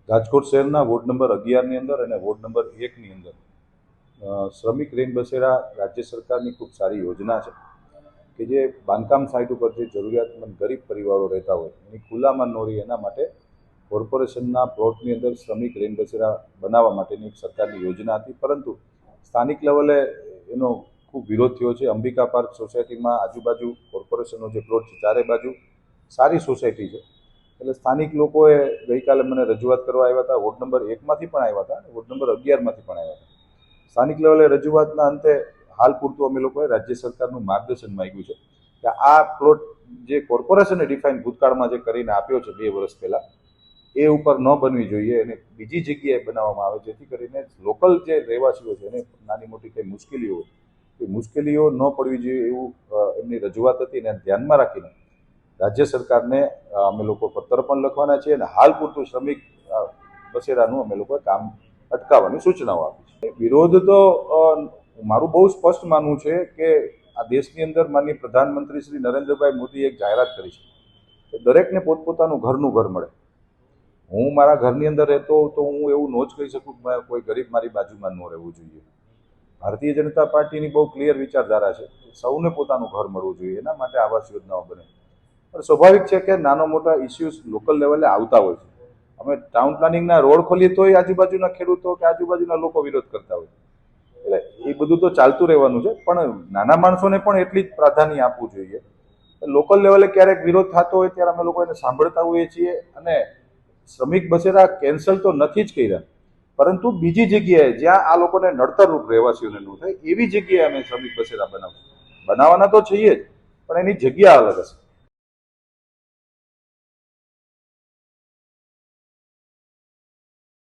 રાજકોટ શહેરના ward number 11ની અંદર અને વોર્ડ નંબર 1ની અંદર શ્રમિક રેન બસેરા રાજ્ય સરકારની ખૂબ સારી યોજના છે કે જે બાંધકામ સાઇટ ઉપર જે જરૂરિયાતમંદ ગરીબ પરિવારો રહેતા હોય એની ખુલ્લામાં ન રહે એના માટે કોર્પોરેશનના પ્લોટની અંદર શ્રમિક રેન બસેરા બનાવવા માટેની એક સરકારની યોજના હતી, પરંતુ સ્થાનિક લેવલે એનો ખૂબ વિરોધ થયો છે. અંબિકા પાર્ક સોસાયટીમાં આજુબાજુ કોર્પોરેશનનો જે પ્લોટ છે ચારે બાજુ સારી સોસાયટી છે, એટલે સ્થાનિક લોકોએ ગઈકાલે મને રજૂઆત કરવા આવ્યા હતા. વોર્ડ નંબર 1માંથી પણ આવ્યા હતા અને વોર્ડ નંબર 11માંથી પણ આવ્યા હતા. સ્થાનિક લેવલે રજૂઆતના અંતે હાલ પૂરતું અમે લોકોએ રાજ્ય સરકારનું માર્ગદર્શન માંગ્યું છે કે આ પ્લોટ જે કોર્પોરેશને ડિફાઇન ભૂતકાળમાં જે કરીને આપ્યો છે 2 વર્ષ પહેલાં, એ ઉપર ન બનવી જોઈએ અને બીજી જગ્યાએ બનાવવામાં આવે, જેથી કરીને લોકલ જે રહેવાસીઓ છે એને નાની મોટી કંઈ મુશ્કેલીઓ હોય એ મુશ્કેલીઓ ન પડવી જોઈએ એવું એમની રજૂઆત હતી. અને ધ્યાનમાં રાખીને રાજ્ય સરકારને અમે લોકો પત્ર પણ લખવાના છીએ અને હાલ પૂરતું શ્રમિક બસેરાનું અમે લોકોએ કામ અટકાવવાની સૂચનાઓ આપી છે. વિરોધ તો મારું બહુ સ્પષ્ટ માનવું છે કે આ દેશની અંદર માનનીય પ્રધાનમંત્રી શ્રી નરેન્દ્રભાઈ મોદીએ એક જાહેરાત કરી છે કે દરેકને પોતપોતાનું ઘરનું ઘર મળે. હું મારા ઘરની અંદર રહેતો હોઉં તો હું એવું ન જ કહી શકું કે કોઈ ગરીબ મારી બાજુમાં ન રહેવું જોઈએ. ભારતીય જનતા પાર્ટીની બહુ ક્લિયર વિચારધારા છે, સૌને પોતાનું ઘર મળવું જોઈએ, એના માટે આવાસ યોજનાઓ બને. પણ સ્વાભાવિક છે કે નાના મોટા ઇસ્યુઝ લોકલ લેવલે આવતા હોય છે. અમે ટાઉન પ્લાનિંગના રોડ ખોલીએ તોય આજુબાજુના ખેડૂતો કે આજુબાજુના લોકો વિરોધ કરતા હોય, એટલે એ બધું તો ચાલતું રહેવાનું છે. પણ નાના માણસોને પણ એટલી જ પ્રાધાન્ય આપવું જોઈએ. લોકલ લેવલે ક્યારેક વિરોધ થતો હોય ત્યારે અમે લોકો એને સાંભળતા હોઈએ છીએ અને શ્રમિક બસેરા કેન્સલ તો નથી જ કર્યા, પરંતુ બીજી જગ્યાએ જ્યાં આ લોકોને નડતરરૂપ રહેવાસીઓને ન થાય એવી જગ્યાએ અમે શ્રમિક બસેરા બનાવવાના તો છીએ જ, પણ એની જગ્યા અલગ હશે.